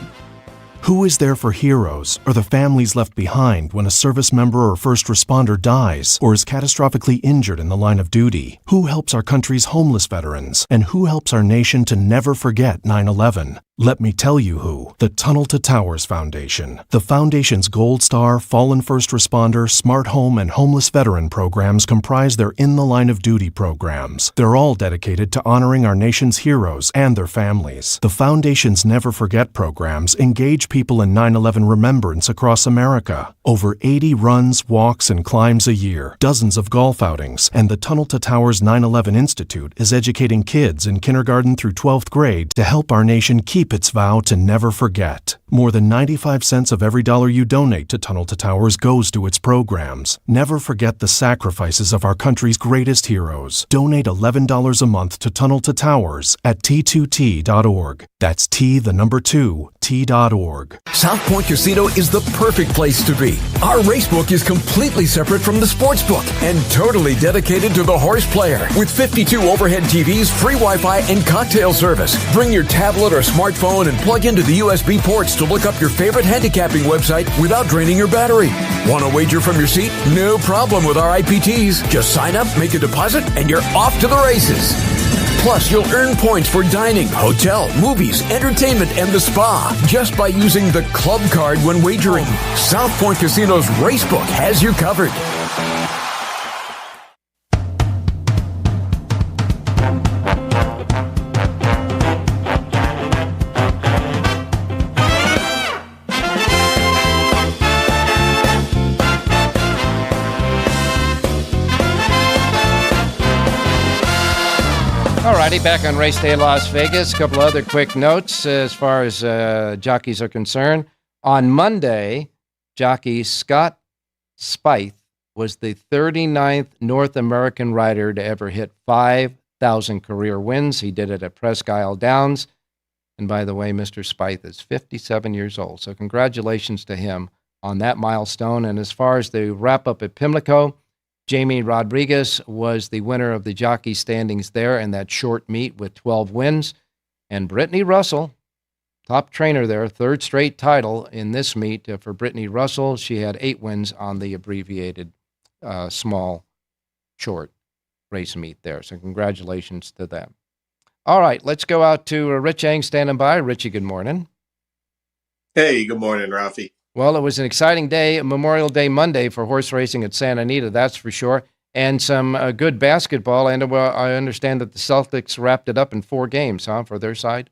Who is there for heroes or the families left behind when a service member or first responder dies or is catastrophically injured in the line of duty? Who helps our country's homeless veterans? And who helps our nation to never forget 9/11? Let me tell you who. The Tunnel to Towers Foundation. The Foundation's Gold Star, Fallen First Responder, Smart Home, and Homeless Veteran programs comprise their In the Line of Duty programs. They're all dedicated to honoring our nation's heroes and their families. The Foundation's Never Forget programs engage people in 9/11 remembrance across America. Over 80 runs, walks, and climbs a year, dozens of golf outings, and the Tunnel to Towers 9/11 Institute is educating kids in kindergarten through 12th grade to help our nation keep its vow to never forget. More than 95 cents of every dollar you donate to Tunnel to Towers goes to its programs. Never forget the sacrifices of our country's greatest heroes. Donate $11 a month to Tunnel to Towers at T2T.org. That's T2T.org. South Point Casino is the perfect place to be. Our racebook is completely separate from the sportsbook and totally dedicated to the horse player. With 52 overhead TVs, free Wi-Fi, and cocktail service. Bring your tablet or smartphone and plug into the USB ports to look up your favorite handicapping website without draining your battery. Want to wager from your seat? No problem with our IPTs. Just sign up, make a deposit, and you're off to the races. Plus, you'll earn points for dining, hotel, movies, entertainment, and the spa just by using the club card when wagering. South Point Casino's Racebook has you covered. Alrighty, back on Race Day Las Vegas. A couple of other quick notes as far as jockeys are concerned. On Monday, jockey Scott Spieth was the 39th North American rider to ever hit 5,000 career wins. He did it at Presque Isle Downs. And by the way, Mr. Spieth is 57 years old. So congratulations to him on that milestone. And as far as the wrap-up at Pimlico, Jamie Rodriguez was the winner of the jockey standings there in that short meet with 12 wins. And Brittany Russell, top trainer there, third straight title in this meet for Brittany Russell. She had 8 wins on the abbreviated small, short race meet there. So congratulations to them. All right, let's go out to Rich Eng standing by. Richie, good morning. Hey, good morning, Ralphie. Well, it was an exciting day, Memorial Day Monday for horse racing at Santa Anita, that's for sure, and some good basketball. And I understand that the Celtics wrapped it up in 4 games, for their side?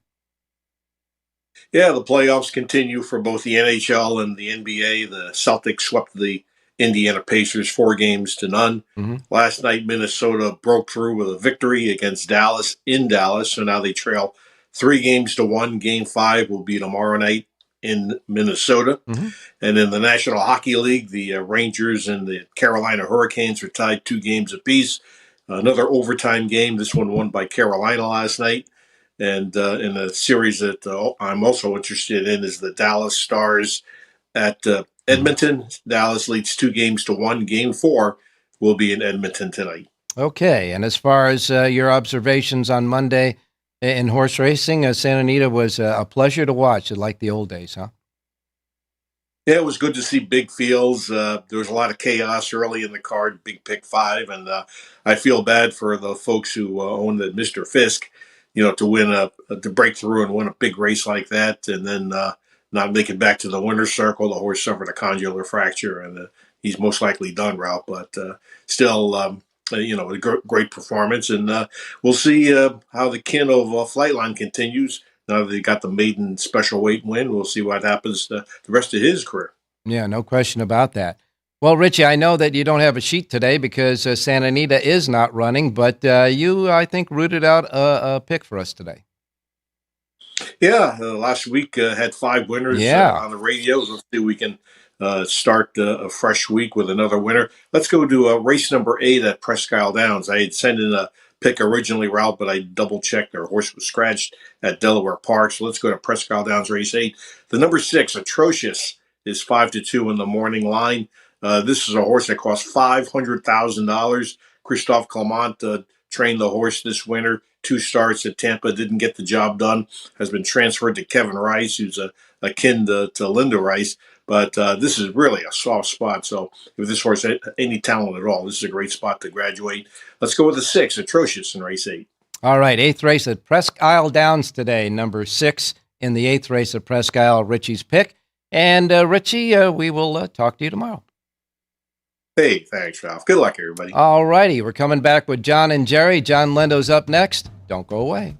Yeah, the playoffs continue for both the NHL and the NBA. The Celtics swept the Indiana Pacers 4-0. Mm-hmm. Last night, Minnesota broke through with a victory against Dallas in Dallas, so now they trail 3-1. Game 5 will be tomorrow night in Minnesota. Mm-hmm. And in the National Hockey League, the Rangers and the Carolina Hurricanes are tied 2 games apiece. Another overtime game, this one won by Carolina last night. And in a series that I'm also interested in is the Dallas Stars at Edmonton. Dallas leads 2-1. Game 4 will be in Edmonton tonight. Okay, and as far as your observations on Monday in horse racing, Santa Anita was a pleasure to watch, like the old days, huh? Yeah, it was good to see big fields. There was a lot of chaos early in the card, big pick 5, and I feel bad for the folks who own the Mr. Fisk, to win to break through and win a big race like that, and then not make it back to the winner's circle. The horse suffered a condylar fracture, and he's most likely done, Ralph. But still, a great performance, and we'll see how the kin of Flightline continues. Now that they got the maiden special weight win, we'll see what happens the rest of his career. Yeah, no question about that. Well, Richie, I know that you don't have a sheet today because Santa Anita is not running, but you, I think, rooted out a pick for us today. Yeah, last week had 5 winners on the radio. Let's see if we can start a fresh week with another winner. Let's go to race number 8 at Presque Isle Downs. I had sent in a pick originally, Ralph, but I double-checked. Our horse was scratched at Delaware Park. So let's go to Presque Isle Downs, race 8. The number 6, Atrocious, is 5-2 in the morning line. This is a horse that cost $500,000. Christophe Clement trained the horse this winter. 2 starts at Tampa, didn't get the job done. Has been transferred to Kevin Rice, who's a kin to Linda Rice. But this is really a soft spot. So if this horse had any talent at all, this is a great spot to graduate. Let's go with the 6, Atrocious, in race 8. All right, 8th race at Presque Isle Downs today. Number 6 in the 8th race at Presque Isle, Richie's pick. And Richie, we will talk to you tomorrow. Hey, thanks, Ralph. Good luck, everybody. All righty, we're coming back with John and Jerry. John Lendo's up next. Don't go away.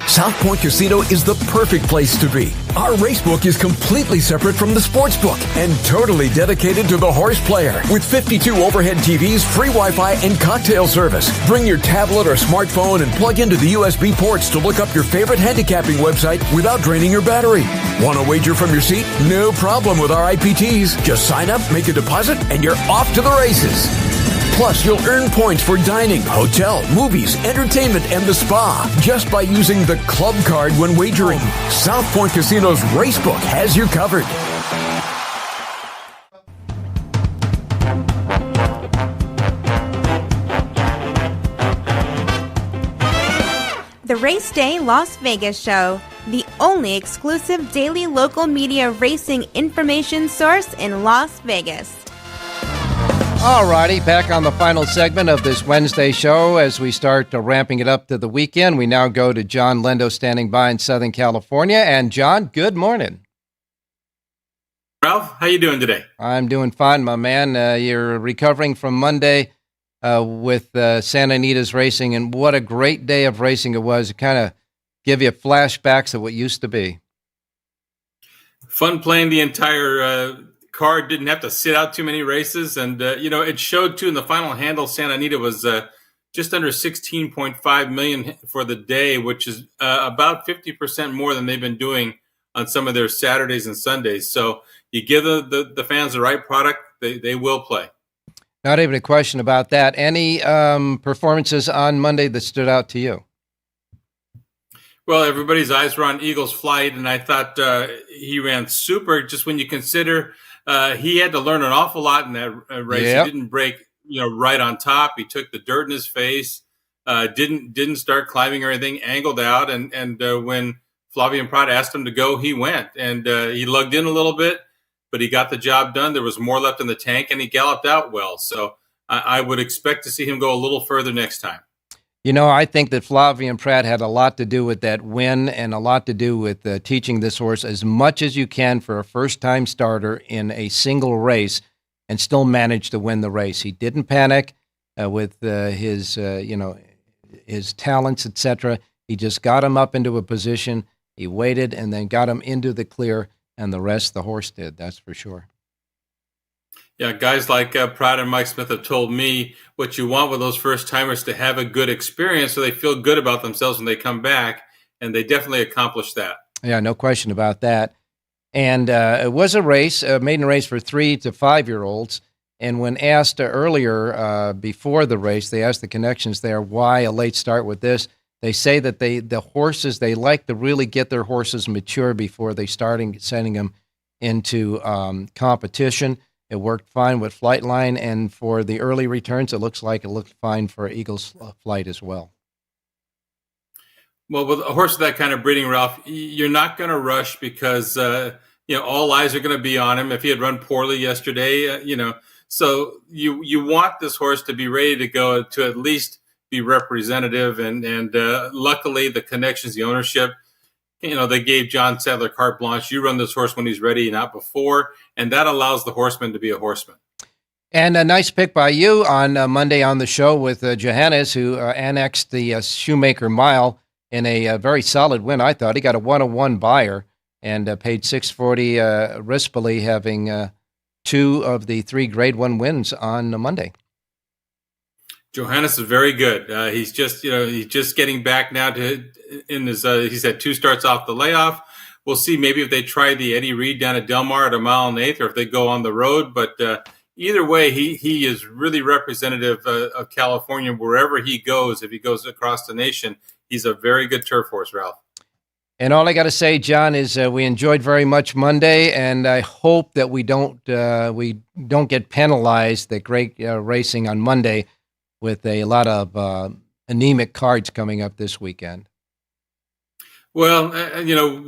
South Point Casino is the perfect place to be. Our racebook is completely separate from the sportsbook and totally dedicated to the horse player. With 52 overhead TVs, free Wi-Fi, and cocktail service. Bring your tablet or smartphone and plug into the USB ports to look up your favorite handicapping website without draining your battery. Want to wager from your seat? No problem with our IPTs. Just sign up, make a deposit, and you're off to the races. Plus, you'll earn points for dining, hotel, movies, entertainment, and the spa just by using the club card when wagering. South Point Casino's Racebook has you covered. The Race Day Las Vegas Show, the only exclusive daily local media racing information source in Las Vegas. All righty, back on the final segment of this Wednesday show as we start ramping it up to the weekend. We now go to John Lendo standing by in Southern California. And John, good morning. Ralph, how you doing today? I'm doing fine, my man. You're recovering from Monday with Santa Anita's racing, and what a great day of racing it was. It kind of give you flashbacks of what used to be. Fun playing the entire card, didn't have to sit out too many races, and it showed too in the final handle. Santa Anita was just under 16.5 million for the day, which is about 50% more than they've been doing on some of their Saturdays and Sundays. So you give the fans the right product, they will play. Not even a question about that. Any performances on Monday that stood out to you? Well, everybody's eyes were on Eagle's Flight, and I thought he ran super. Just when you consider he had to learn an awful lot in that race. Yep. He didn't break, right on top. He took the dirt in his face. Didn't start climbing or anything. Angled out, and when Flavien Prat asked him to go, he went, and he lugged in a little bit, but he got the job done. There was more left in the tank, and he galloped out well. So I would expect to see him go a little further next time. I think that Flavien Prat had a lot to do with that win and a lot to do with teaching this horse as much as you can for a first-time starter in a single race and still manage to win the race. He didn't panic with his talents, etc. He just got him up into a position. He waited and then got him into the clear, and the rest the horse did, that's for sure. Yeah, guys like Pratt and Mike Smith have told me what you want with those first-timers to have a good experience so they feel good about themselves when they come back, and they definitely accomplished that. Yeah, no question about that. And it was a race, a maiden race for 3 to 5-year-olds, and when asked earlier before the race, they asked the connections there, why a late start with this? They say that the horses, they like to really get their horses mature before they sending them into competition. It worked fine with Flightline, and for the early returns, it looks like it looked fine for Eagle's Flight as well. Well, with a horse of that kind of breeding, Ralph, you're not going to rush because all eyes are going to be on him. If he had run poorly yesterday, so you want this horse to be ready to go, to at least be representative. And luckily, the connections, the ownership, they gave John Sadler carte blanche. You run this horse when he's ready, not before, and that allows the horseman to be a horseman. And a nice pick by you on Monday on the show with Johannes, who annexed the Shoemaker Mile in a very solid win. I thought he got a 101 buyer and paid $640. Rispoli having 2 of the 3 Grade 1 wins on Monday. Johannes is very good. He's just getting back now to in his. He's had 2 starts off the layoff. We'll see maybe if they try the Eddie Reed down at Del Mar at a mile and 1/8, or if they go on the road. But either way, he is really representative of California wherever he goes. If he goes across the nation, he's a very good turf horse, Ralph. And all I got to say, John, is we enjoyed very much Monday, and I hope that we don't get penalized that great racing on Monday with a lot of anemic cards coming up this weekend. Well,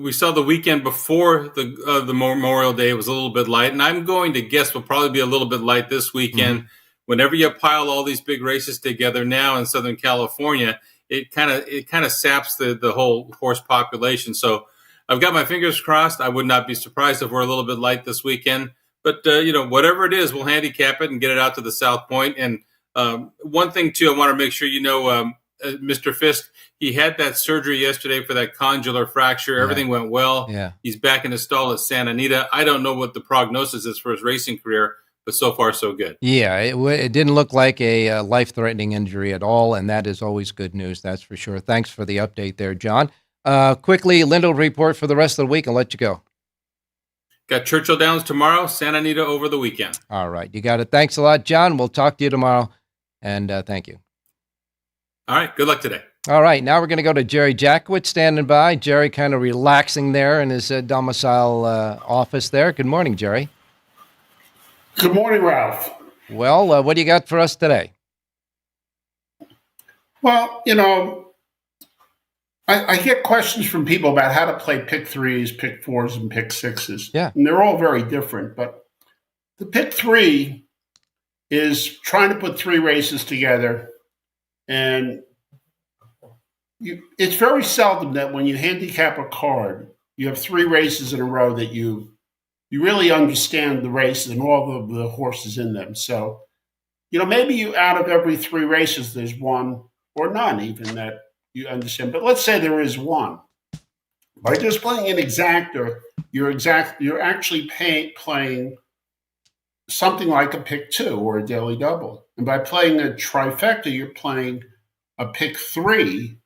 we saw the weekend before the Memorial Day was a little bit light, and I'm going to guess we'll probably be a little bit light this weekend. Mm-hmm. Whenever you pile all these big races together now in Southern California, it kind of saps the whole horse population. So I've got my fingers crossed. I would not be surprised if we're a little bit light this weekend. But whatever it is, we'll handicap it and get it out to the South Point. And one thing too, I want to make sure Mr. Fisk, he had that surgery yesterday for that condylar fracture. Everything went well. Yeah. He's back in the stall at Santa Anita. I don't know what the prognosis is for his racing career, but so far so good. Yeah, it didn't look like a life-threatening injury at all, and that is always good news, that's for sure. Thanks for the update there, John. Quickly, Lindell report for the rest of the week, and let you go. Got Churchill Downs tomorrow, Santa Anita over the weekend. All right, you got it. Thanks a lot, John. We'll talk to you tomorrow, and thank you. All right, good luck today. All right, now we're going to go to Jerry Jackowitz standing by. Jerry kind of relaxing there in his domicile office there. Good morning, Jerry. Good morning, Ralph. Well, what do you got for us today? Well, I get questions from people about how to play pick 3s, pick 4s, and pick 6s. Yeah. And they're all very different. But the pick 3 is trying to put 3 races together. And it's very seldom that when you handicap a card, you have 3 races in a row that you really understand the races and all of the horses in them. So, maybe you out of every 3 races, there's 1 or none even that you understand. But let's say there is 1. By just playing an exactor, you're actually playing something like a pick 2 or a daily double. And by playing a trifecta, you're playing a pick 3.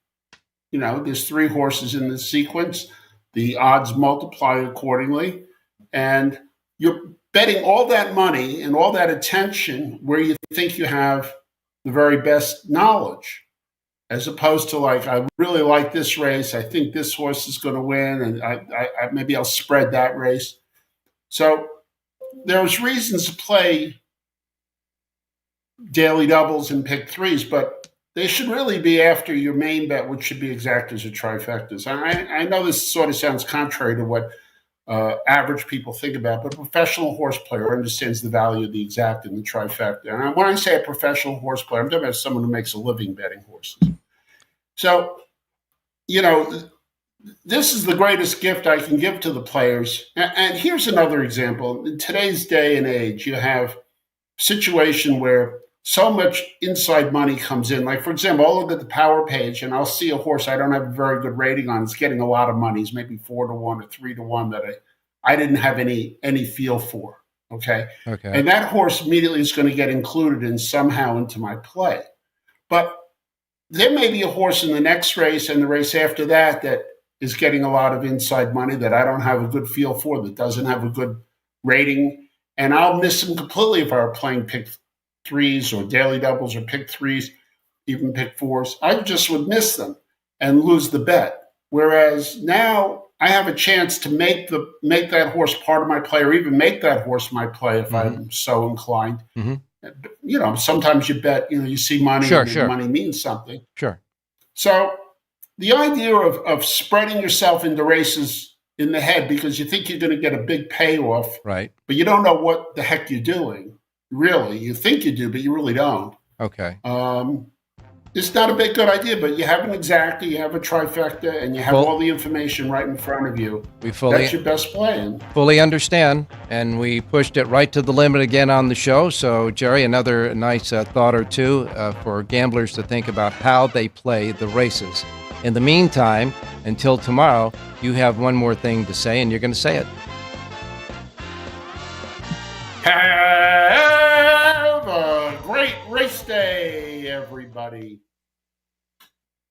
There's 3 horses in the sequence. The odds multiply accordingly. And you're betting all that money and all that attention where you think you have the very best knowledge, as opposed to I really like this race. I think this horse is going to win, and I maybe I'll spread that race. So there's reasons to play daily doubles and pick 3s, but they should really be after your main bet, which should be exactas or trifectas. I know this sort of sounds contrary to what average people think about, but a professional horse player understands the value of the exact and the trifecta. And when I say a professional horse player, I'm talking about someone who makes a living betting horses. So, this is the greatest gift I can give to the players. And here's another example. In today's day and age, you have a situation where so much inside money comes in. Like, for example, I'll look at the power page and I'll see a horse I don't have a very good rating on. It's getting a lot of money. It's maybe 4-1 or 3-1 that I didn't have any feel for. Okay. And that horse immediately is going to get included in somehow into my play. But there may be a horse in the next race and the race after that is getting a lot of inside money that I don't have a good feel for, that doesn't have a good rating. And I'll miss them completely if I were playing pick 3s or daily doubles or pick 3s, even pick 4s. I just would miss them and lose the bet. Whereas now I have a chance to make that horse part of my play, or even make that horse my play if I'm so inclined. Mm-hmm. Sometimes you bet, you see money, and money means something. Sure. So the idea of spreading yourself into races in the head because you think you're going to get a big payoff, right? But you don't know what the heck you're doing. Really, you think you do, but you really don't. Okay. It's not a big good idea, but you have an exacta, you have a trifecta, and you have all the information right in front of you. That's your best plan. Fully understand, and we pushed it right to the limit again on the show. So, Jerry, another nice thought or two for gamblers to think about how they play the races. In the meantime, until tomorrow, you have one more thing to say, and you're going to say it. Have a great race day, everybody.